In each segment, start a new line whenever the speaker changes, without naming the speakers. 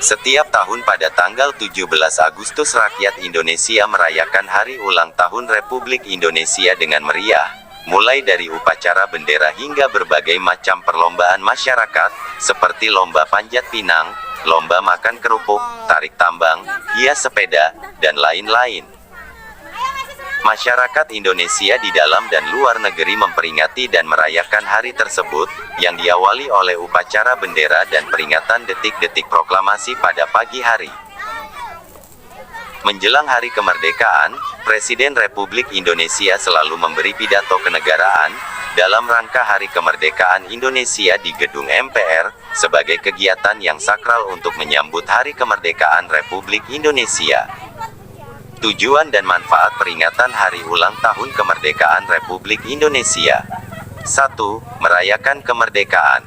Setiap tahun pada tanggal 17 Agustus rakyat Indonesia merayakan hari ulang tahun Republik Indonesia dengan meriah, mulai dari upacara bendera hingga berbagai macam perlombaan masyarakat, seperti lomba panjat pinang, lomba makan kerupuk, tarik tambang, hias sepeda, dan lain-lain. Masyarakat Indonesia di dalam dan luar negeri memperingati dan merayakan hari tersebut, yang diawali oleh upacara bendera dan peringatan detik-detik proklamasi pada pagi hari. Menjelang hari kemerdekaan, Presiden Republik Indonesia selalu memberi pidato kenegaraan, dalam rangka Hari Kemerdekaan Indonesia di Gedung MPR, sebagai kegiatan yang sakral untuk menyambut Hari Kemerdekaan Republik Indonesia. Tujuan dan manfaat peringatan Hari Ulang Tahun Kemerdekaan Republik Indonesia. 1. Merayakan kemerdekaan.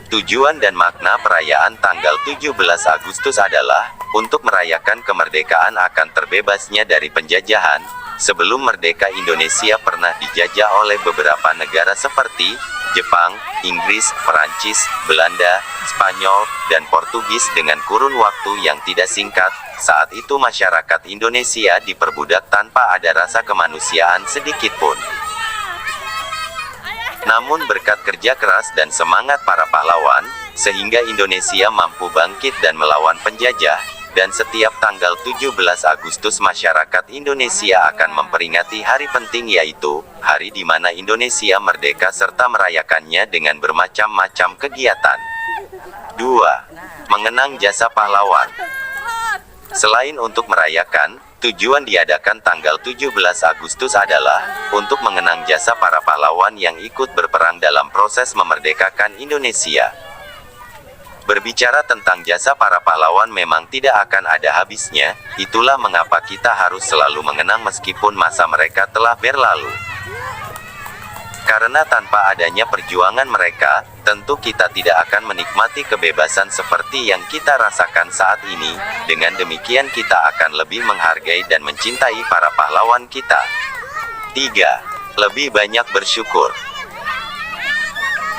Tujuan dan makna perayaan tanggal 17 Agustus adalah untuk merayakan kemerdekaan akan terbebasnya dari penjajahan. Sebelum merdeka, Indonesia pernah dijajah oleh beberapa negara seperti Jepang, Inggris, Perancis, Belanda, Spanyol, dan Portugis dengan kurun waktu yang tidak singkat. Saat itu masyarakat Indonesia diperbudak tanpa ada rasa kemanusiaan sedikit pun. Namun berkat kerja keras dan semangat para pahlawan, sehingga Indonesia mampu bangkit dan melawan penjajah, dan setiap tanggal 17 Agustus masyarakat Indonesia akan memperingati hari penting, yaitu hari di mana Indonesia merdeka serta merayakannya dengan bermacam-macam kegiatan. 2. Mengenang jasa pahlawan. Selain untuk merayakan, tujuan diadakan tanggal 17 Agustus adalah untuk mengenang jasa para pahlawan yang ikut berperang dalam proses memerdekakan Indonesia. Berbicara tentang jasa para pahlawan memang tidak akan ada habisnya, itulah mengapa kita harus selalu mengenang meskipun masa mereka telah berlalu. Karena tanpa adanya perjuangan mereka, tentu kita tidak akan menikmati kebebasan seperti yang kita rasakan saat ini. Dengan demikian kita akan lebih menghargai dan mencintai para pahlawan kita. 3. Lebih banyak bersyukur.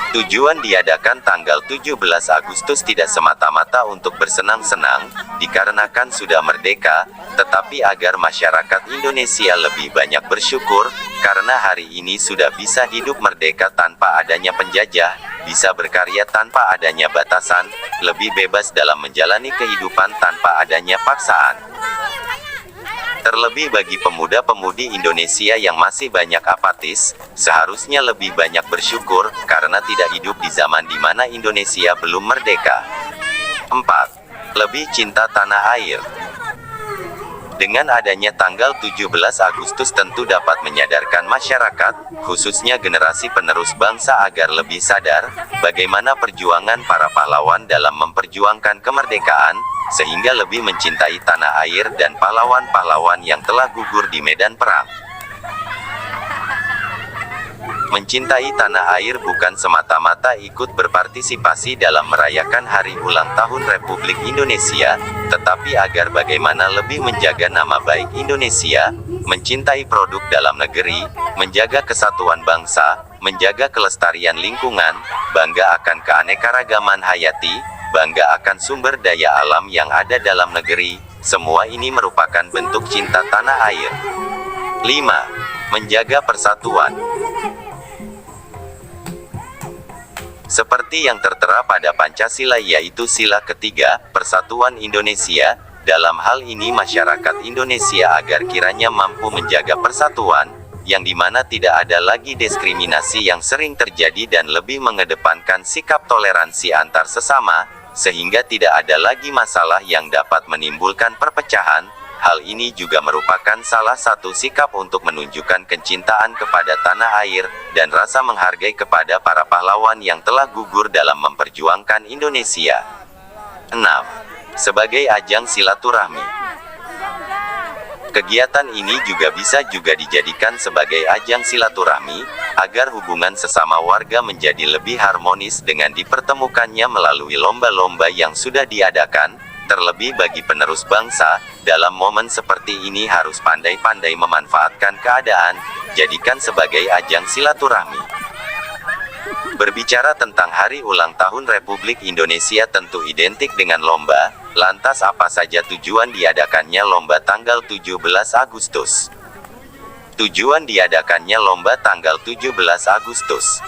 Tujuan diadakan tanggal 17 Agustus tidak semata-mata untuk bersenang-senang, dikarenakan sudah merdeka, tetapi agar masyarakat Indonesia lebih banyak bersyukur, karena hari ini sudah bisa hidup merdeka tanpa adanya penjajah, bisa berkarya tanpa adanya batasan, lebih bebas dalam menjalani kehidupan tanpa adanya paksaan. Terlebih bagi pemuda-pemudi Indonesia yang masih banyak apatis, seharusnya lebih banyak bersyukur, karena tidak hidup di zaman di mana Indonesia belum merdeka. 4. Lebih cinta tanah air. Dengan adanya tanggal 17 Agustus tentu dapat menyadarkan masyarakat, khususnya generasi penerus bangsa agar lebih sadar, bagaimana perjuangan para pahlawan dalam memperjuangkan kemerdekaan, sehingga lebih mencintai tanah air dan pahlawan-pahlawan yang telah gugur di medan perang. Mencintai tanah air bukan semata-mata ikut berpartisipasi dalam merayakan hari ulang tahun Republik Indonesia, tetapi agar bagaimana lebih menjaga nama baik Indonesia, mencintai produk dalam negeri, menjaga kesatuan bangsa, menjaga kelestarian lingkungan, bangga akan keanekaragaman hayati, bangga akan sumber daya alam yang ada dalam negeri. Semua ini merupakan bentuk cinta tanah air. 5. Menjaga persatuan. Seperti yang tertera pada Pancasila, yaitu sila ketiga, Persatuan Indonesia. Dalam hal ini masyarakat Indonesia agar kiranya mampu menjaga persatuan, yang dimana tidak ada lagi diskriminasi yang sering terjadi dan lebih mengedepankan sikap toleransi antar sesama, sehingga tidak ada lagi masalah yang dapat menimbulkan perpecahan. Hal ini juga merupakan salah satu sikap untuk menunjukkan kecintaan kepada tanah air, dan rasa menghargai kepada para pahlawan yang telah gugur dalam memperjuangkan Indonesia. 6. Sebagai ajang silaturahmi. Kegiatan ini juga bisa dijadikan sebagai ajang silaturahmi, agar hubungan sesama warga menjadi lebih harmonis dengan dipertemukannya melalui lomba-lomba yang sudah diadakan. Terlebih bagi penerus bangsa, dalam momen seperti ini harus pandai-pandai memanfaatkan keadaan, jadikan sebagai ajang silaturahmi. Berbicara tentang hari ulang tahun Republik Indonesia tentu identik dengan lomba, lantas apa saja tujuan diadakannya lomba tanggal 17 Agustus? Tujuan diadakannya lomba tanggal 17 Agustus.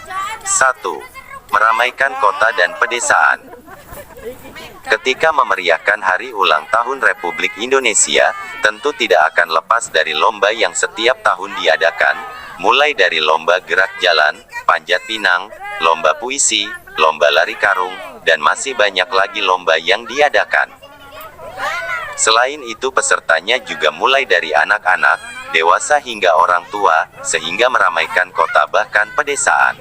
1. Meramaikan kota dan pedesaan. Ketika memeriahkan hari ulang tahun Republik Indonesia, tentu tidak akan lepas dari lomba yang setiap tahun diadakan, mulai dari lomba gerak jalan, panjat pinang, lomba puisi, lomba lari karung, dan masih banyak lagi lomba yang diadakan. Selain itu pesertanya juga mulai dari anak-anak, dewasa hingga orang tua, sehingga meramaikan kota bahkan pedesaan.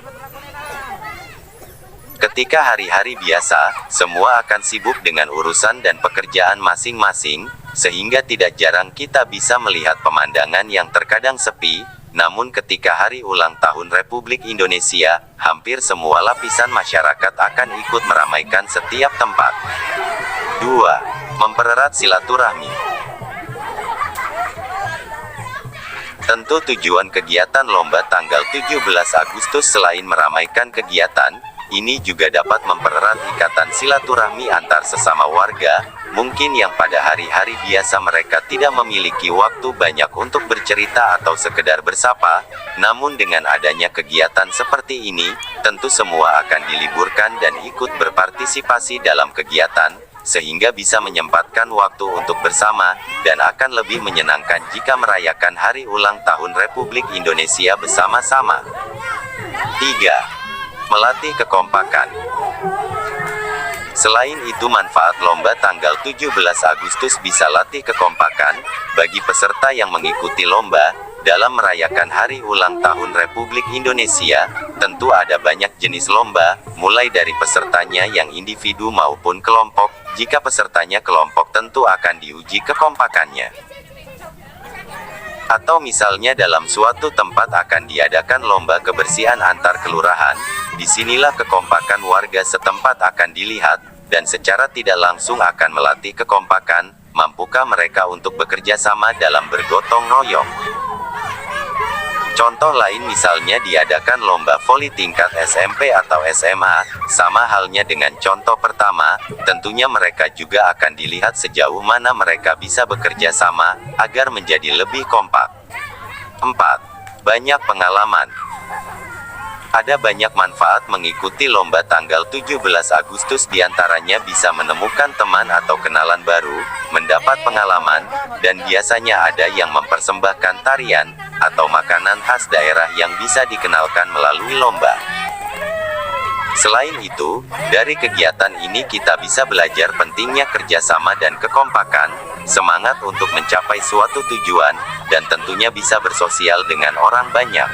Ketika hari-hari biasa, semua akan sibuk dengan urusan dan pekerjaan masing-masing, sehingga tidak jarang kita bisa melihat pemandangan yang terkadang sepi. Namun ketika hari ulang tahun Republik Indonesia, hampir semua lapisan masyarakat akan ikut meramaikan setiap tempat. 2. Mempererat silaturahmi. Tentu tujuan kegiatan lomba tanggal 17 Agustus selain meramaikan kegiatan, ini juga dapat mempererat ikatan silaturahmi antar sesama warga, mungkin yang pada hari-hari biasa mereka tidak memiliki waktu banyak untuk bercerita atau sekedar bersapa, namun dengan adanya kegiatan seperti ini, tentu semua akan diliburkan dan ikut berpartisipasi dalam kegiatan, sehingga bisa menyempatkan waktu untuk bersama, dan akan lebih menyenangkan jika merayakan hari ulang tahun Republik Indonesia bersama-sama. 3. Melatih kekompakan. Selain itu manfaat lomba tanggal 17 Agustus bisa latih kekompakan, bagi peserta yang mengikuti lomba, dalam merayakan hari ulang tahun Republik Indonesia, tentu ada banyak jenis lomba, mulai dari pesertanya yang individu maupun kelompok. Jika pesertanya kelompok tentu akan diuji kekompakannya. Atau misalnya dalam suatu tempat akan diadakan lomba kebersihan antar kelurahan, disinilah kekompakan warga setempat akan dilihat, dan secara tidak langsung akan melatih kekompakan, mampukah mereka untuk bekerja sama dalam bergotong royong. Contoh lain misalnya diadakan lomba voli tingkat SMP atau SMA, sama halnya dengan contoh pertama, tentunya mereka juga akan dilihat sejauh mana mereka bisa bekerja sama, agar menjadi lebih kompak. 4. Banyak pengalaman. Ada banyak manfaat mengikuti lomba tanggal 17 Agustus, diantaranya bisa menemukan teman atau kenalan baru, mendapat pengalaman, dan biasanya ada yang mempersembahkan tarian, atau makanan khas daerah yang bisa dikenalkan melalui lomba. Selain itu, dari kegiatan ini kita bisa belajar pentingnya kerjasama dan kekompakan, semangat untuk mencapai suatu tujuan, dan tentunya bisa bersosial dengan orang banyak.